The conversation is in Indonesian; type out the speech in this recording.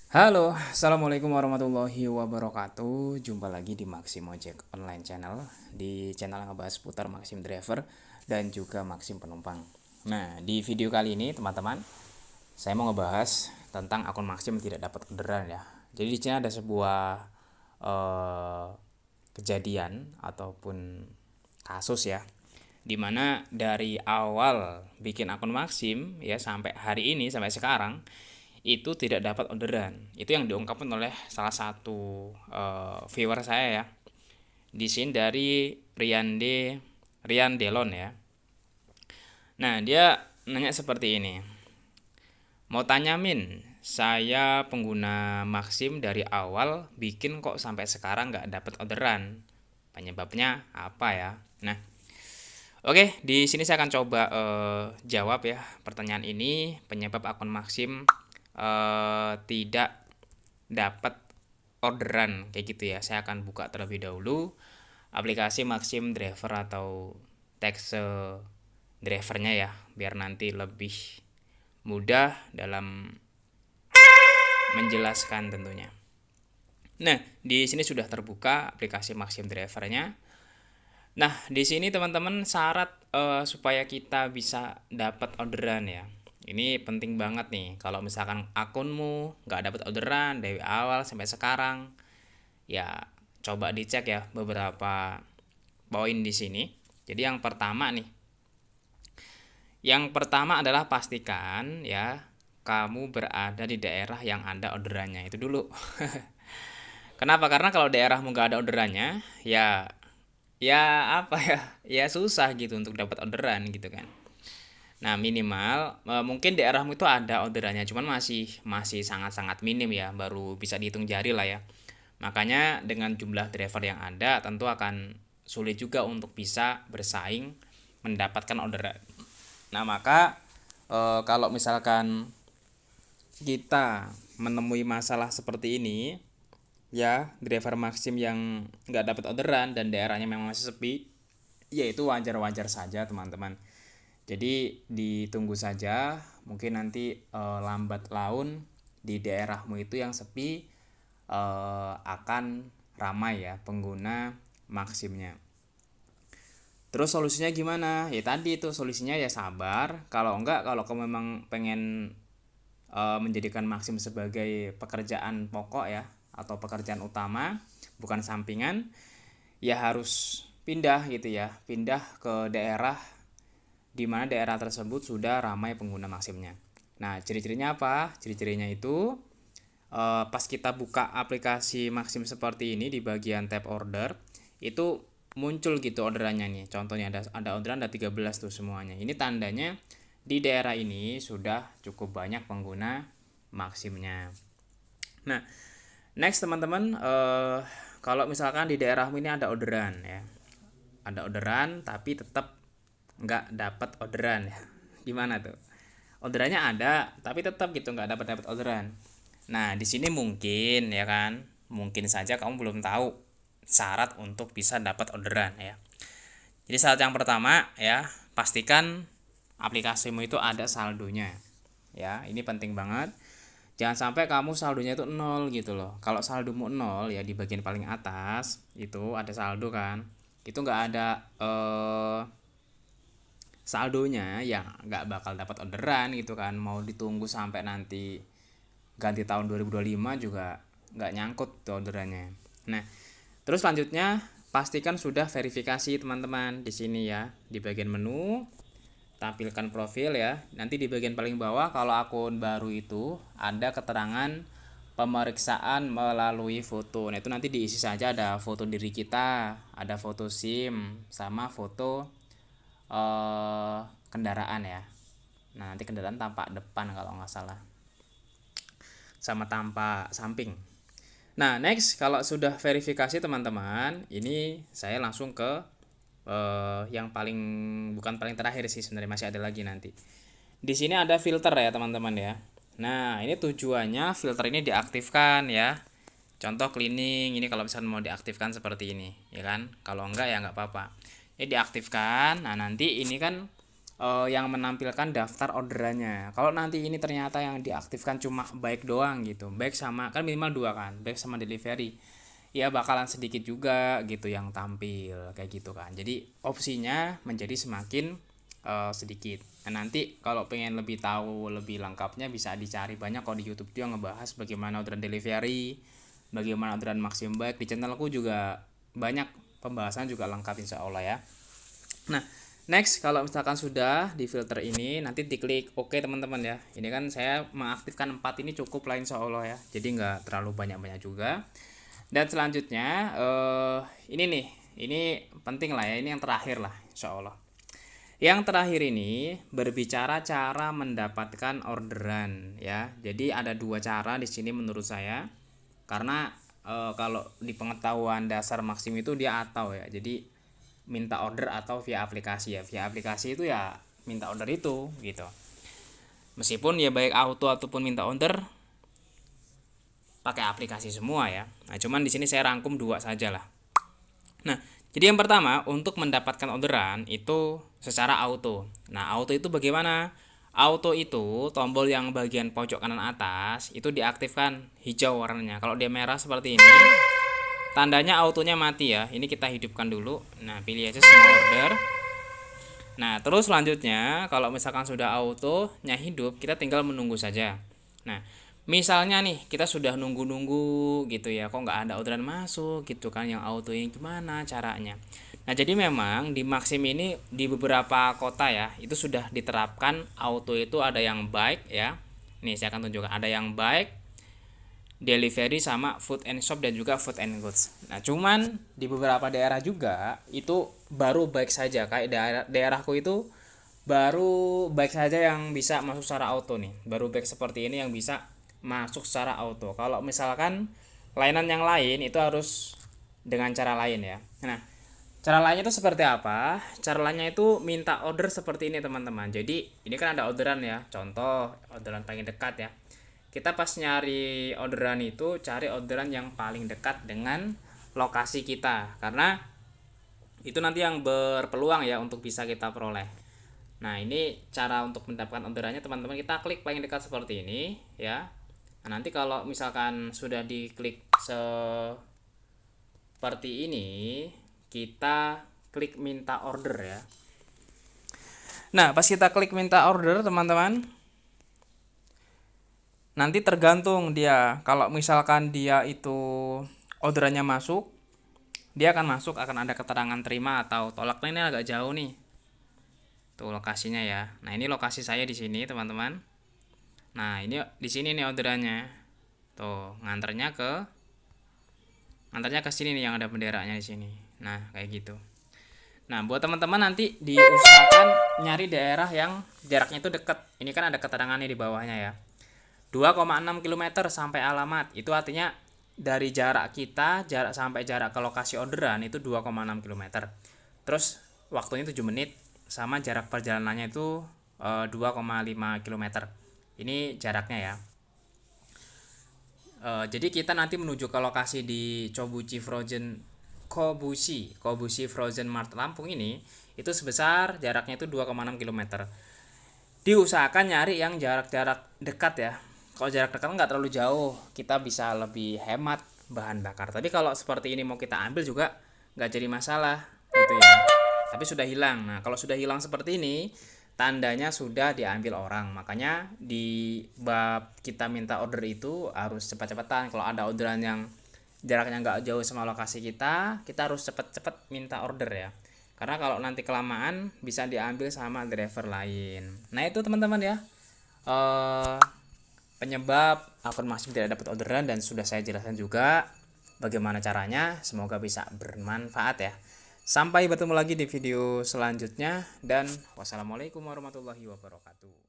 Halo, Assalamualaikum warahmatullahi wabarakatuh. Jumpa lagi di Maxim Ojek Online Channel. Di channel yang ngebahas seputar Maxim Driver dan juga Maxim Penumpang. Nah, di video kali ini teman-teman, saya mau ngebahas tentang akun Maxim tidak dapat orderan ya. Jadi di sini ada sebuah eh, kejadian ataupun kasus ya, dimana dari awal bikin akun Maxim ya sampai hari ini sampai sekarang itu tidak dapat orderan. Itu yang diungkapkan oleh salah satu viewer saya ya. Di sini dari Rian Delon ya. Nah, dia nanya seperti ini. Mau tanya Min, saya pengguna Maxim dari awal bikin kok sampai sekarang nggak dapat orderan. Penyebabnya apa ya? Nah, oke, di sini saya akan coba jawab ya pertanyaan ini. Penyebab akun Maxim tidak dapat orderan kayak gitu ya. Saya akan buka terlebih dahulu aplikasi Maxim Driver atau teks drivernya ya, biar nanti lebih mudah dalam menjelaskan tentunya. Nah, di sini sudah terbuka aplikasi Maxim Drivernya. Nah, di sini teman-teman syarat supaya kita bisa dapat orderan ya. Ini penting banget nih. Kalau misalkan akunmu nggak dapat orderan dari awal sampai sekarang, ya coba dicek ya beberapa poin di sini. Jadi yang pertama adalah pastikan ya kamu berada di daerah yang ada orderannya itu dulu. Kenapa? Karena kalau daerahmu nggak ada orderannya, ya apa ya, ya susah gitu untuk dapat orderan gitu kan. Nah, minimal mungkin daerahmu itu ada orderannya, cuman masih sangat-sangat minim ya, baru bisa dihitung jari lah ya. Makanya dengan jumlah driver yang ada tentu akan sulit juga untuk bisa bersaing mendapatkan orderan. Nah, maka kalau misalkan kita menemui masalah seperti ini, ya driver Maxim yang nggak dapat orderan dan daerahnya memang masih sepi, ya itu wajar-wajar saja teman-teman. Jadi ditunggu saja, mungkin nanti lambat laun di daerahmu itu yang sepi akan ramai ya pengguna Maximnya. Terus solusinya gimana? Ya tadi itu solusinya ya sabar. Kalau kamu memang pengen menjadikan Maxim sebagai pekerjaan pokok ya atau pekerjaan utama, bukan sampingan, ya harus pindah gitu ya, pindah ke daerah di mana daerah tersebut sudah ramai pengguna Maximnya. Nah, ciri-cirinya apa? Ciri-cirinya itu pas kita buka aplikasi Maxim seperti ini di bagian tab order, itu muncul gitu orderannya nih. Contohnya ada orderan ada 13 tuh semuanya. Ini tandanya di daerah ini sudah cukup banyak pengguna Maximnya. Nah, next teman-teman, kalau misalkan di daerahmu ini ada orderan ya, ada orderan tapi tetap nggak dapat orderan ya, gimana tuh? Orderannya ada tapi tetap gitu nggak dapat dapat orderan. Nah, di sini mungkin ya kan, mungkin saja kamu belum tahu syarat untuk bisa dapat orderan ya. Jadi syarat yang pertama ya, pastikan aplikasimu itu ada saldonya. Ya, ini penting banget. Jangan sampai kamu saldonya itu nol gitu loh. Kalau saldomu nol ya di bagian paling atas itu ada saldo kan. Itu nggak ada saldonya ya nggak bakal dapat orderan gitu kan. Mau ditunggu sampai nanti ganti tahun 2025 juga nggak nyangkut tuh orderannya. Nah, terus selanjutnya pastikan sudah verifikasi teman-teman di sini ya, di bagian menu tampilkan profil ya. Nanti di bagian paling bawah kalau akun baru itu ada keterangan pemeriksaan melalui foto. Nah, itu nanti diisi saja, ada foto diri kita, ada foto SIM sama foto kendaraan ya. Nah, nanti kendaraan tampak depan kalau nggak salah, sama tampak samping. Nah, next kalau sudah verifikasi teman-teman, ini saya langsung ke yang paling, bukan paling terakhir sih sebenarnya, masih ada lagi nanti. Di sini ada filter ya teman-teman ya. Nah, ini tujuannya filter ini diaktifkan ya. Contoh cleaning ini kalau misalnya mau diaktifkan seperti ini, ya kan? Kalau enggak ya enggak apa-apa. Ini diaktifkan. Nah, nanti ini kan yang menampilkan daftar orderannya. Kalau nanti ini ternyata yang diaktifkan cuma baik doang gitu, baik sama kan minimal dua kan, baik sama delivery, ya bakalan sedikit juga gitu yang tampil kayak gitu kan. Jadi opsinya menjadi semakin sedikit. Nah, nanti kalau pengen lebih tahu lebih lengkapnya bisa dicari banyak kok di YouTube dia ngebahas bagaimana orderan delivery, bagaimana orderan maksimum baik. Di channelku juga banyak pembahasan juga lengkap insya Allah ya. Nah, next kalau misalkan sudah di filter ini nanti diklik oke teman-teman ya. Ini kan saya mengaktifkan 4 ini cukup lah insya Allah ya. Jadi nggak terlalu banyak-banyak juga. Dan selanjutnya ini nih, ini penting lah ya, ini yang terakhir lah insya Allah. Yang terakhir ini berbicara cara mendapatkan orderan ya. Jadi ada dua cara di sini menurut saya. Karena kalau di pengetahuan dasar Maxim itu dia atau ya. Jadi minta order atau via aplikasi ya. Via aplikasi itu ya minta order itu gitu. Meskipun ya baik auto ataupun minta order pakai aplikasi semua ya. Nah, cuman di sini saya rangkum dua saja lah. Nah, jadi yang pertama untuk mendapatkan orderan itu secara auto. Nah, auto itu bagaimana? Auto itu tombol yang bagian pojok kanan atas itu diaktifkan hijau warnanya. Kalau dia merah seperti ini, tandanya autonya mati ya. Ini kita hidupkan dulu. Nah, pilih aja semua order. Nah, terus selanjutnya kalau misalkan sudah autonya hidup, kita tinggal menunggu saja. Nah, misalnya nih kita sudah nunggu-nunggu gitu ya, kok nggak ada orderan masuk gitu kan, yang auto ini gimana caranya. Nah, jadi memang di Maxim ini di beberapa kota ya itu sudah diterapkan auto itu ada yang baik ya. Nih saya akan tunjukkan ada yang baik, delivery sama food and shop dan juga food and goods. Nah, cuman di beberapa daerah juga itu baru baik saja, kayak daerahku itu baru baik saja yang bisa masuk secara auto nih. Baru baik seperti ini yang bisa masuk secara auto. Kalau misalkan layanan yang lain itu harus dengan cara lain ya. Nah, cara lainnya itu seperti apa? Cara lainnya itu minta order seperti ini teman-teman. Jadi ini kan ada orderan ya. Contoh orderan paling dekat ya. Kita pas nyari orderan itu cari orderan yang paling dekat dengan lokasi kita, karena itu nanti yang berpeluang ya untuk bisa kita peroleh. Nah, ini cara untuk mendapatkan orderannya teman-teman, kita klik paling dekat seperti ini ya. Nah, nanti kalau misalkan sudah diklik seperti ini, kita klik minta order ya. Nah, pas kita klik minta order teman-teman, nanti tergantung dia, kalau misalkan dia itu orderannya masuk, dia akan masuk, akan ada keterangan terima atau tolak. Nah, ini agak jauh nih tuh lokasinya ya. Nah, ini lokasi saya di sini teman-teman. Nah, ini di sini nih orderannya tuh, nganternya ke sini nih yang ada benderanya di sini. Nah, kayak gitu. Nah, buat teman-teman nanti diusahakan nyari daerah yang jaraknya itu dekat. Ini kan ada keterangannya di bawahnya ya, 2,6 km sampai alamat. Itu artinya dari jarak kita, jarak sampai jarak ke lokasi orderan itu 2,6 km. Terus waktunya 7 menit sama jarak perjalanannya itu 2,5 km. Ini jaraknya ya. Jadi kita nanti menuju ke lokasi di Kobushi Frozen Mart Lampung ini itu sebesar jaraknya itu 2,6 km. Diusahakan nyari yang jarak-jarak dekat ya. Kalau jarak dekat nggak terlalu jauh, kita bisa lebih hemat bahan bakar. Tapi kalau seperti ini mau kita ambil juga nggak jadi masalah gitu ya. Tapi sudah hilang. Nah, kalau sudah hilang seperti ini, tandanya sudah diambil orang. Makanya di bab kita minta order itu harus cepat-cepatan. Kalau ada orderan yang jaraknya nggak jauh sama lokasi kita harus cepet-cepet minta order ya. Karena kalau nanti kelamaan bisa diambil sama driver lain. Nah, itu teman-teman ya. Penyebab akun Maxim tidak dapat orderan, dan sudah saya jelaskan juga bagaimana caranya. Semoga bisa bermanfaat ya. Sampai bertemu lagi di video selanjutnya, dan wassalamualaikum warahmatullahi wabarakatuh.